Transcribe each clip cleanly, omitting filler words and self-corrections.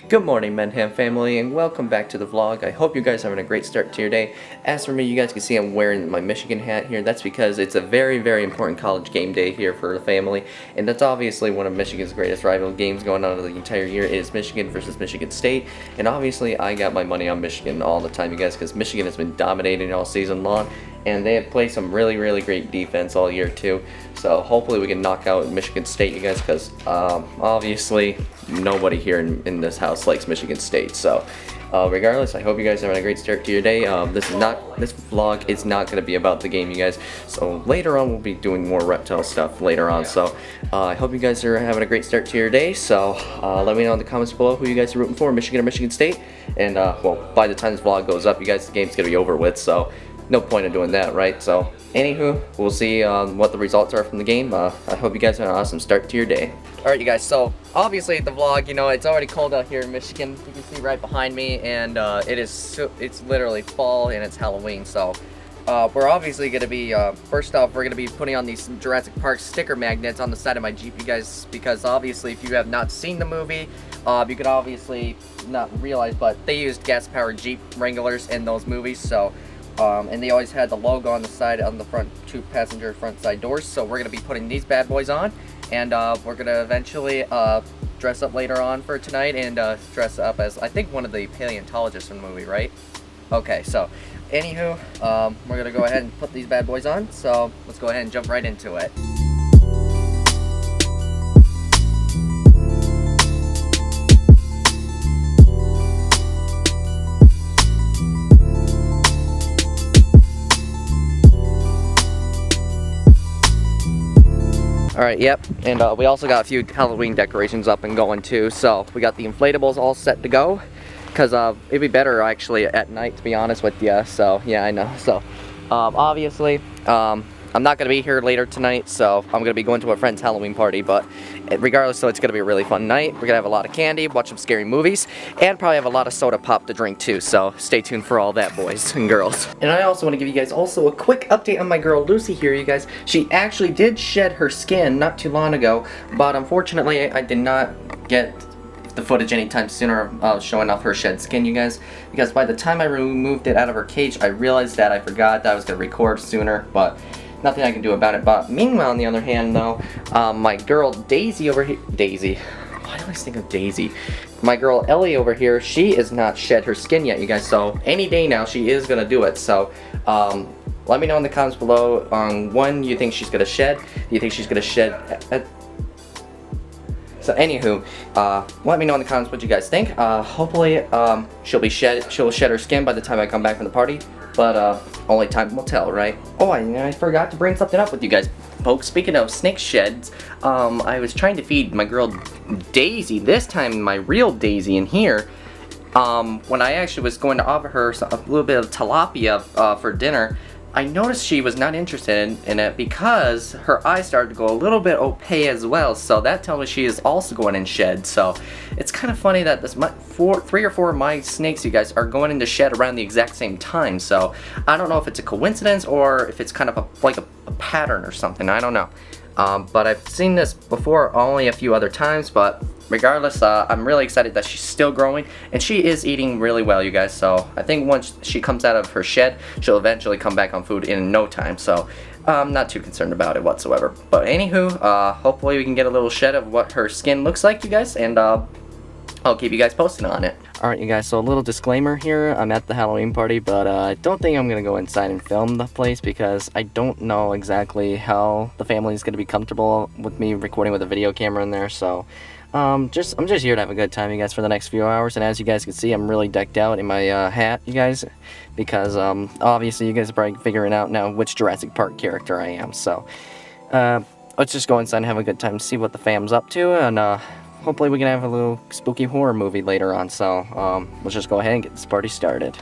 Good morning, Mendham family, and welcome back to the vlog. I hope you guys are having a great start to your day. As for me, you guys can see I'm wearing my Michigan hat here. That's because it's a very, very important college game day here for the family, and that's obviously one of Michigan's greatest rival games going on the entire year. It is Michigan versus Michigan State, and obviously I got my money on Michigan all the time, you guys, because Michigan has been dominating all season long, and they have played some really, really great defense all year too. So hopefully we can knock out Michigan State, you guys, because obviously nobody here in this house likes Michigan State. So regardless, I hope you guys are having a great start to your day. This vlog is not going to be about the game, you guys. So later on we'll be doing more reptile stuff later on. So I hope you guys are having a great start to your day. So let me know in the comments below who you guys are rooting for, Michigan or Michigan State. And well, by the time this vlog goes up, you guys, the game's going to be over with. So no point in doing that, right? So anywho, we'll see what the results are from the game. I hope you guys have an awesome start to your day. Alright, you guys, so obviously the vlog, you know, it's already cold out here in Michigan. You can see right behind me, and it's literally fall and it's Halloween. So we're obviously going to be, first off, we're going to be putting on these Jurassic Park sticker magnets on the side of my Jeep, you guys, because obviously if you have not seen the movie, you could obviously not realize, but they used gas-powered Jeep Wranglers in those movies, so and they always had the logo on the side, on the front, two passenger front side doors. So we're going to be putting these bad boys on, and we're going to eventually dress up later on for tonight, and dress up as, I think, one of the paleontologists in the movie, right? Okay, so anywho, we're going to go ahead and put these bad boys on, so let's go ahead and jump right into it. Alright, yep, and we also got a few Halloween decorations up and going too, so we got the inflatables all set to go, because it'd be better actually at night, to be honest with you. So yeah, I know. So obviously I'm not going to be here later tonight, so I'm going to be going to a friend's Halloween party, but regardless, so it's going to be a really fun night. We're going to have a lot of candy, watch some scary movies, and probably have a lot of soda pop to drink too, so stay tuned for all that, boys and girls. And I also want to give you guys also a quick update on my girl Lucy here, you guys. She actually did shed her skin not too long ago, but unfortunately I did not get the footage anytime sooner showing off her shed skin, you guys, because by the time I removed it out of her cage, I realized that I forgot that I was going to record sooner, but nothing I can do about it. But meanwhile, on the other hand, though, my girl Daisy over here, why do I think of Daisy? My girl Ellie over here, she is not shed her skin yet, you guys, so any day now she is gonna do it. So let me know in the comments below on when you think she's gonna shed. Do you think she's gonna shed So anywho, let me know in the comments what you guys think. Hopefully she'll shed her skin by the time I come back from the party, but only time will tell, right? Oh, I forgot to bring something up with you guys, folks. Speaking of snake sheds, I was trying to feed my girl Daisy, this time my real Daisy in here, when I actually was going to offer her a little bit of tilapia for dinner. I noticed she was not interested in it because her eyes started to go a little bit opaque as well, so that tells me she is also going in shed. So it's kind of funny that three or four of my snakes, you guys, are going into shed around the exact same time. So I don't know if it's a coincidence or if it's kind of like a pattern or something. I don't know. But I've seen this before only a few other times, but regardless, I'm really excited that she's still growing, and she is eating really well, you guys. So I think once she comes out of her shed, she'll eventually come back on food in no time. So I'm not too concerned about it whatsoever. But anywho, hopefully we can get a little shed of what her skin looks like, you guys, and I'll keep you guys posted on it. Alright, you guys, so a little disclaimer here. I'm at the Halloween party, but I don't think I'm going to go inside and film the place because I don't know exactly how the family is going to be comfortable with me recording with a video camera in there. So I'm just here to have a good time, you guys, for the next few hours. And as you guys can see, I'm really decked out in my hat, you guys, because obviously you guys are probably figuring out now which Jurassic Park character I am. So let's just go inside and have a good time, see what the fam's up to, and hopefully we can have a little spooky horror movie later on. So let's just go ahead and get this party started.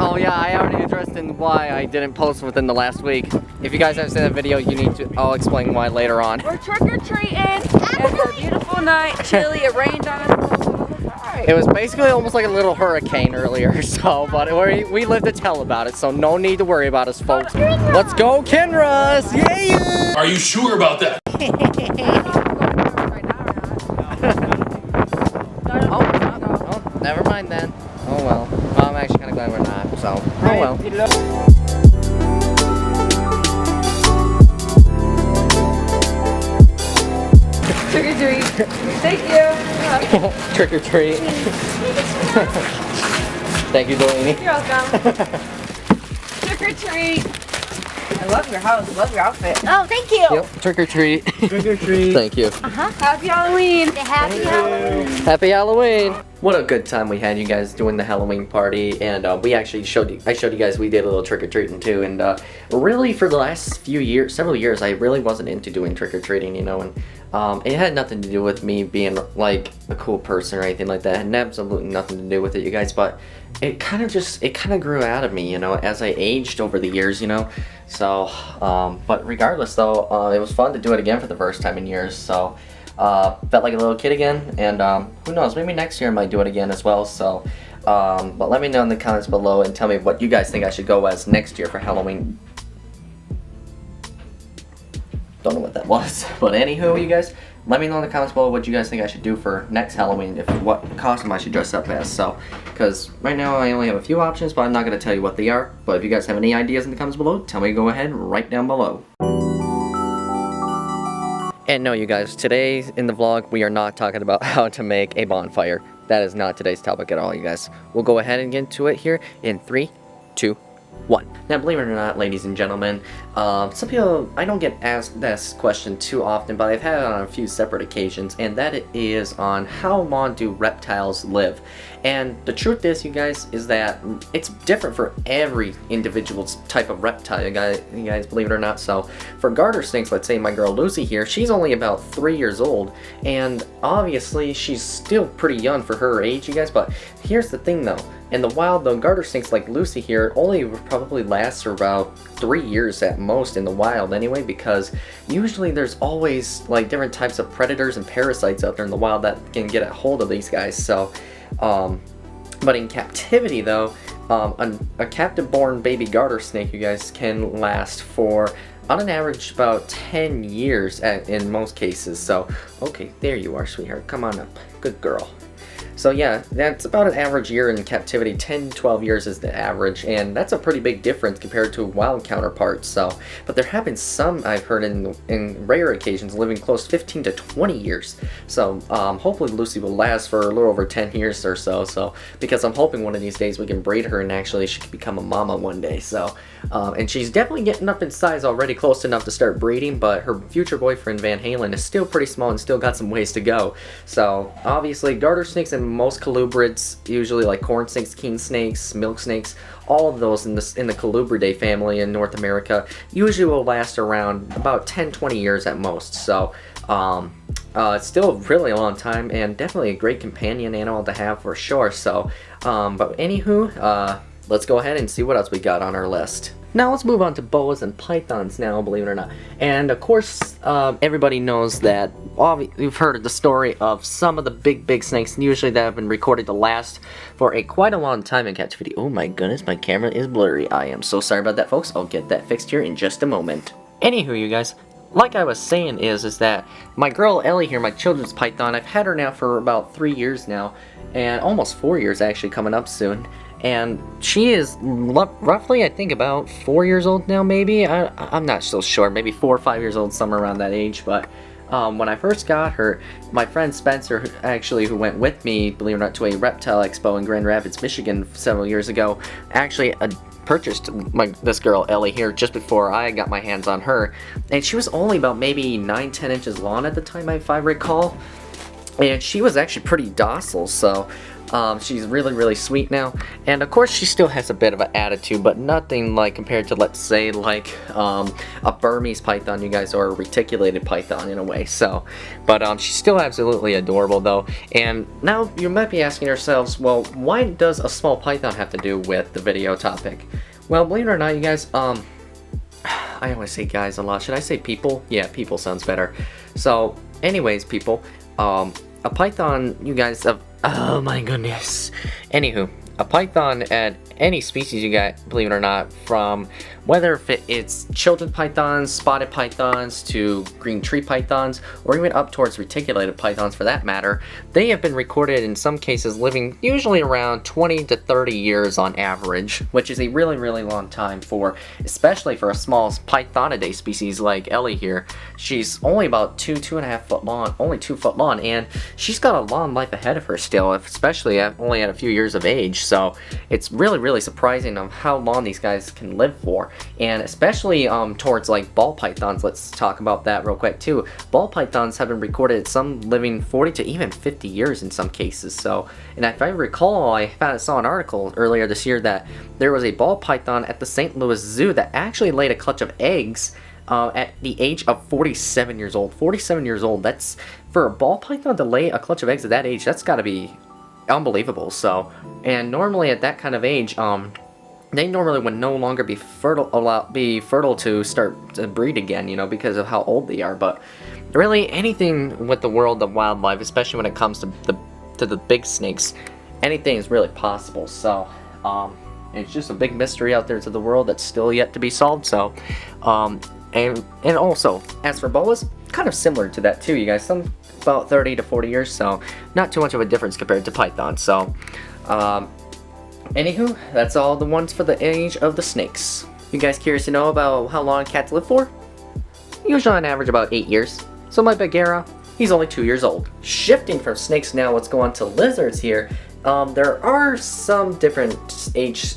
Oh yeah, I already addressed why I didn't post within the last week. If you guys haven't seen that video, you need to. I'll explain why later on. We're trick-or-treating. It's a beautiful night. Chilly. It rained on us. It was basically almost like a little hurricane earlier, so, but we lived to tell about it, so no need to worry about us, folks. Let's go, Kenras! Yeah! Are you sure about that? Oh, never mind then. Oh well. I'm actually kind of glad we're not, so, oh well. Trick or treat. Thank you. Trick or treat. Thank you, Delaney. You're welcome. Trick or treat. I love your house. I love your outfit. Oh, thank you. Yep, trick or treat. Trick or treat. Thank you. Happy Halloween. Happy Halloween. Happy Halloween! What a good time we had, you guys, doing the Halloween party, and we actually I showed you guys we did a little trick-or-treating too, and really for the last several years, I really wasn't into doing trick-or-treating, you know, and it had nothing to do with me being like a cool person or anything like that. It had absolutely nothing to do with it, you guys, but it kind of grew out of me, you know, as I aged over the years, you know. So, but regardless though, it was fun to do it again for the first time in years, so felt like a little kid again, and who knows, maybe next year I might do it again as well, so but let me know in the comments below and tell me what you guys think I should go as next year for Halloween. Don't know what that was, but anywho, you guys, let me know in the comments below what you guys think I should do for next Halloween, what costume I should dress up as, so, because right now I only have a few options, but I'm not going to tell you what they are, but if you guys have any ideas in the comments below, tell me, go ahead, right down below. And no, you guys, today in the vlog, we are not talking about how to make a bonfire. That is not today's topic at all, you guys. We'll go ahead and get into it here in 3, 2, 1. Now, believe it or not, ladies and gentlemen, some people, I don't get asked this question too often, but I've had it on a few separate occasions, and that it is on how long do reptiles live. And the truth is, you guys, is that it's different for every individual type of reptile, you guys, believe it or not. So for garter snakes, let's say my girl Lucy here, she's only about 3 years old, and obviously she's still pretty young for her age, you guys, but here's the thing though. In the wild though, garter snakes like Lucy here only probably last for about 3 years at most in the wild anyway, because usually there's always like different types of predators and parasites out there in the wild that can get a hold of these guys. So but in captivity though, a captive born baby garter snake, you guys, can last for on an average about 10 years in most cases. So okay, there you are, sweetheart, come on up, good girl. So yeah, that's about an average year in captivity. 10 to 12 years is the average, and that's a pretty big difference compared to wild counterparts. So, but there have been some, I've heard in rare occasions, living close to 15 to 20 years. So hopefully Lucy will last for a little over 10 years or so. So because I'm hoping one of these days we can breed her and actually she can become a mama one day. So and she's definitely getting up in size already, close enough to start breeding, but her future boyfriend Van Halen is still pretty small and still got some ways to go. So obviously garter snakes and most colubrids, usually like corn snakes, king snakes, milk snakes, all of those in the Colubridae family in North America usually will last around about 10-20 years at most. So it's still really a long time and definitely a great companion animal to have for sure. So but anywho, let's go ahead and see what else we got on our list. Now let's move on to boas and pythons now, believe it or not. And of course, everybody knows that, you've heard the story of some of the big snakes, usually that have been recorded to last for quite a long time in captivity. Oh my goodness, my camera is blurry. I am so sorry about that, folks. I'll get that fixed here in just a moment. Anywho, you guys, like I was saying is that my girl Ellie here, my children's python, I've had her now for about 3 years now, and almost 4 years actually, coming up soon. And she is roughly, I think, about 4 years old now, maybe. I'm not so sure. Maybe 4 or 5 years old, somewhere around that age. But when I first got her, my friend Spencer, actually, who went with me, believe it or not, to a reptile expo in Grand Rapids, Michigan several years ago, actually purchased this girl Ellie here just before I got my hands on her. And she was only about maybe 9-10 inches long at the time, if I recall. And she was actually pretty docile, so she's really sweet now. And of course she still has a bit of an attitude, but nothing like compared to, let's say, like a Burmese python, you guys, or a reticulated python in a way. So but she's still absolutely adorable though. And now you might be asking yourselves, well, why does a small python have to do with the video topic? Well, believe it or not, you guys, I always say guys a lot. Should I say people? Yeah, people sounds better. So anyways, people, a python, you guys, Oh my goodness. Anywho, a python at any species you got, believe it or not, from whether it's children pythons, spotted pythons, to green tree pythons, or even up towards reticulated pythons for that matter, they have been recorded in some cases living usually around 20 to 30 years on average, which is a really long time for, especially for a small Pythonidae species like Ellie here. She's only about 2.5 foot long, only 2 foot long, and she's got a long life ahead of her still, especially only at a few years of age. So it's really surprising of how long these guys can live for, and especially towards like ball pythons. Let's talk about that real quick too. Ball pythons have been recorded some living 40 to even 50 years in some cases. So, and if I recall, I saw an article earlier this year that there was a ball python at the St. Louis Zoo that actually laid a clutch of eggs at the age of 47 years old. 47 years old. That's, for a ball python to lay a clutch of eggs at that age, that's got to be unbelievable. So, and normally at that kind of age, they normally would no longer be fertile to start to breed again, you know, because of how old they are. But really, anything with the world of wildlife, especially when it comes to the big snakes, anything is really possible. So, it's just a big mystery out there to the world that's still yet to be solved. So, and also, as for boas, kind of similar to that too, you guys. Some about 30 to 40 years, so not too much of a difference compared to pythons. So, anywho, that's all the ones for the age of the snakes. You guys curious to know about how long cats live for? Usually on average about 8 years. So my Bagheera, he's only 2 years old. Shifting from snakes now, let's go on to lizards here. There are some different age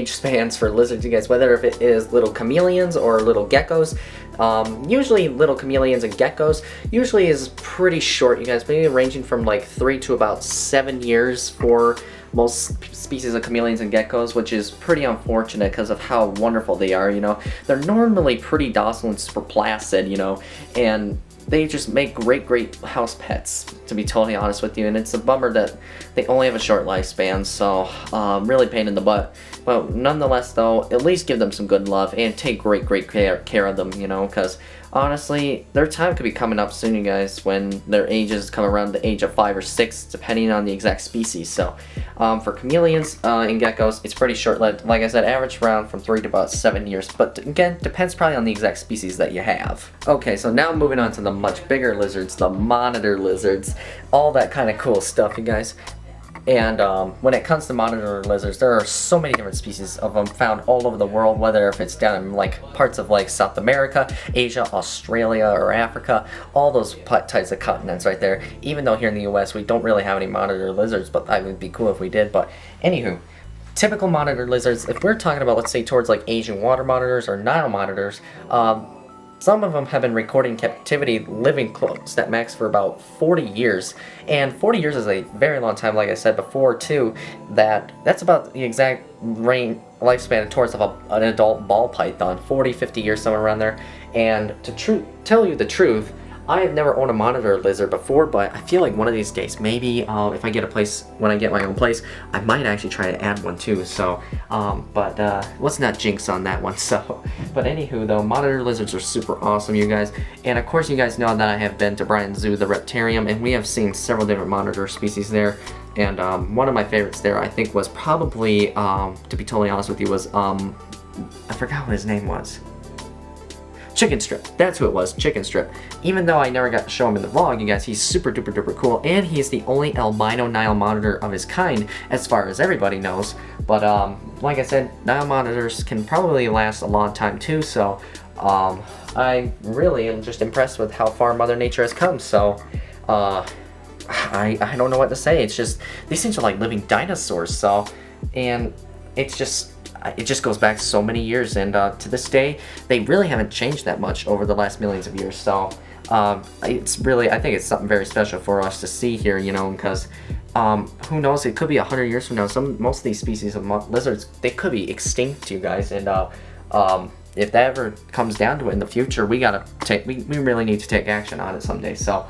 spans for lizards, you guys, whether if it is little chameleons or little geckos. Usually little chameleons and geckos usually is pretty short, you guys, maybe ranging from like 3 to about 7 years for most species of chameleons and geckos, which is pretty unfortunate because of how wonderful they are, you know. They're normally pretty docile and super placid, you know, and they just make great house pets, to be totally honest with you. And it's a bummer that they only have a short lifespan, so really pain in the butt. But nonetheless though, at least give them some good love and take great care of them, you know, because honestly, their time could be coming up soon, you guys, when their ages come around the age of 5 or 6, depending on the exact species. So for chameleons and geckos, it's pretty short-lived. Like I said, average around from 3 to about 7 years, but again, depends probably on the exact species that you have. Okay, so now moving on to the much bigger lizards, the monitor lizards, all that kind of cool stuff, you guys. And when it comes to monitor lizards, there are so many different species of them found all over the world, whether if it's down in like parts of like South America, Asia, Australia, or Africa, all those types of continents right there. Even though here in the US we don't really have any monitor lizards, but that would be cool if we did. But anywho, typical monitor lizards, if we're talking about, let's say, towards like Asian water monitors or Nile monitors, some of them have been recording captivity living close that max for about 40 years. And 40 years is a very long time, like I said before too, that's about the exact lifespan towards of an adult ball python, 40, 50 years, somewhere around there. And to tell you the truth, I have never owned a monitor lizard before, but I feel like one of these days, maybe if I get a place, when I get my own place, I might actually try to add one too. So, but let's not jinx on that one. So, but anywho though, monitor lizards are super awesome, you guys. And of course you guys know that I have been to Bryan's Zoo, the Reptarium, and we have seen several different monitor species there. And one of my favorites there, I think, was probably, to be totally honest with you, was, I forgot what his name was. Chicken Strip. That's who it was, Chicken Strip. Even though I never got to show him in the vlog, you guys, he's super duper cool, and he's the only albino Nile monitor of his kind, as far as everybody knows. But like I said, Nile monitors can probably last a long time too, so I really am just impressed with how far Mother Nature has come. So I don't know what to say. It's just, these things are like living dinosaurs. So, and it just goes back so many years, and to this day they really haven't changed that much over the last millions of years. So it's really, I think it's something very special for us to see here, you know, because who knows, it could be 100 years from now, most of these species of lizards, they could be extinct, you guys. And if that ever comes down to it in the future, we really need to take action on it someday. So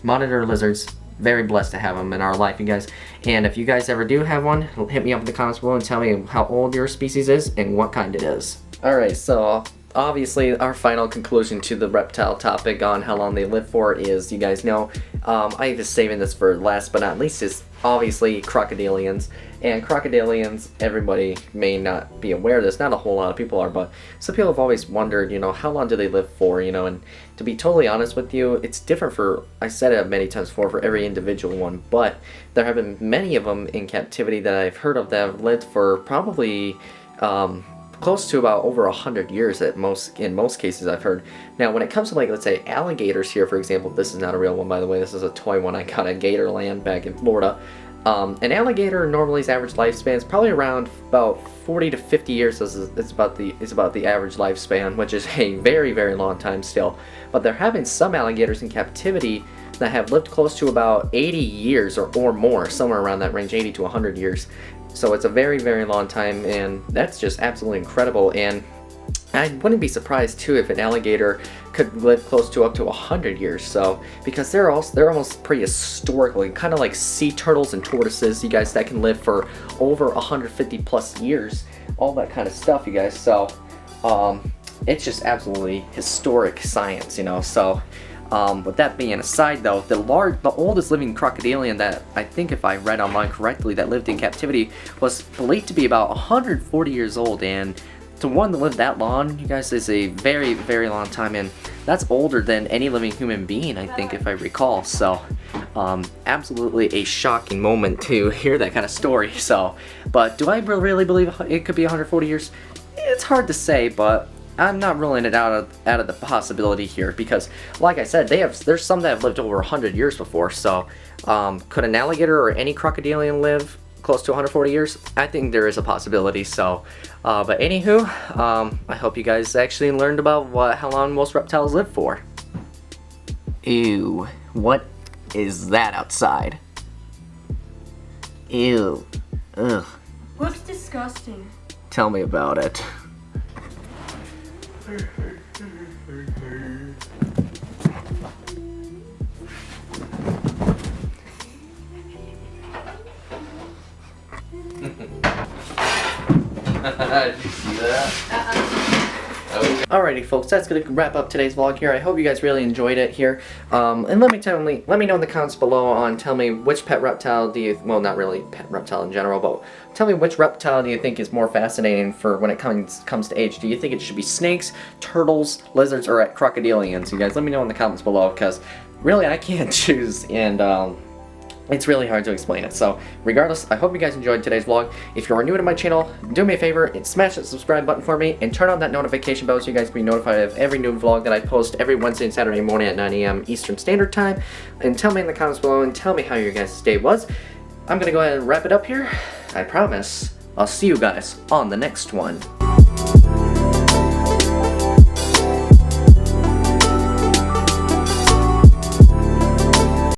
monitor lizards, very blessed to have them in our life, you guys. And if you guys ever do have one, hit me up in the comments below and tell me how old your species is and what kind it is. Alright, so obviously our final conclusion to the reptile topic on how long they live for is, you guys know, I was saving this for last but not least, is obviously crocodilians. And crocodilians, everybody may not be aware of this, not a whole lot of people are, but some people have always wondered, you know, how long do they live for, you know, and to be totally honest with you, it's different for, I said it many times before, for every individual one, but there have been many of them in captivity that I've heard of that have lived for probably close to about over 100 years in most cases I've heard. Now when it comes to, like, let's say alligators here, for example, this is not a real one, by the way, this is a toy one I got at Gatorland back in Florida. An alligator normally's average lifespan is probably around about 40 to 50 years. It's about the average lifespan, which is a very, very long time still. But there have been some alligators in captivity that have lived close to about 80 years or more, somewhere around that range, 80 to 100 years. So it's a very, very long time, and that's just absolutely incredible. And I wouldn't be surprised too if an alligator could live close to up to 100 years. So because they're almost prehistorically, kind of like sea turtles and tortoises, you guys, that can live for over 150 plus years, all that kind of stuff, you guys. So it's just absolutely historic science, you know. So with that being aside, though, the oldest living crocodilian that I think, if I read online correctly, that lived in captivity was believed to be about 140 years old. And to one that lived that long, you guys, is a very, very long time, and that's older than any living human being, I think, if I recall. So absolutely a shocking moment to hear that kind of story. So, but do I really believe it could be 140 years? It's hard to say, but I'm not ruling it out of the possibility here, because, like I said, there's some that have lived over 100 years before. So could an alligator or any crocodilian live close to 140 years? I think there is a possibility. So but anywho, I hope you guys actually learned about how long most reptiles live for. Ew, what is that outside? Ew, ugh. Looks disgusting. Tell me about it. Did you see that? Okay. Alrighty, folks, that's gonna wrap up today's vlog here. I hope you guys really enjoyed it here. And let me know in the comments below tell me which pet reptile do you, well, not really pet reptile in general, but tell me which reptile do you think is more fascinating for when it comes to age. Do you think it should be snakes, turtles, lizards, or crocodilians? You guys, let me know in the comments below, because really I can't choose, and it's really hard to explain it. So regardless, I hope you guys enjoyed today's vlog. If you are new to my channel, do me a favor and smash that subscribe button for me and turn on that notification bell so you guys can be notified of every new vlog that I post every Wednesday and Saturday morning at 9 AM Eastern Standard Time. And tell me in the comments below and tell me how your guys' day was. I'm gonna go ahead and wrap it up here. I promise I'll see you guys on the next one.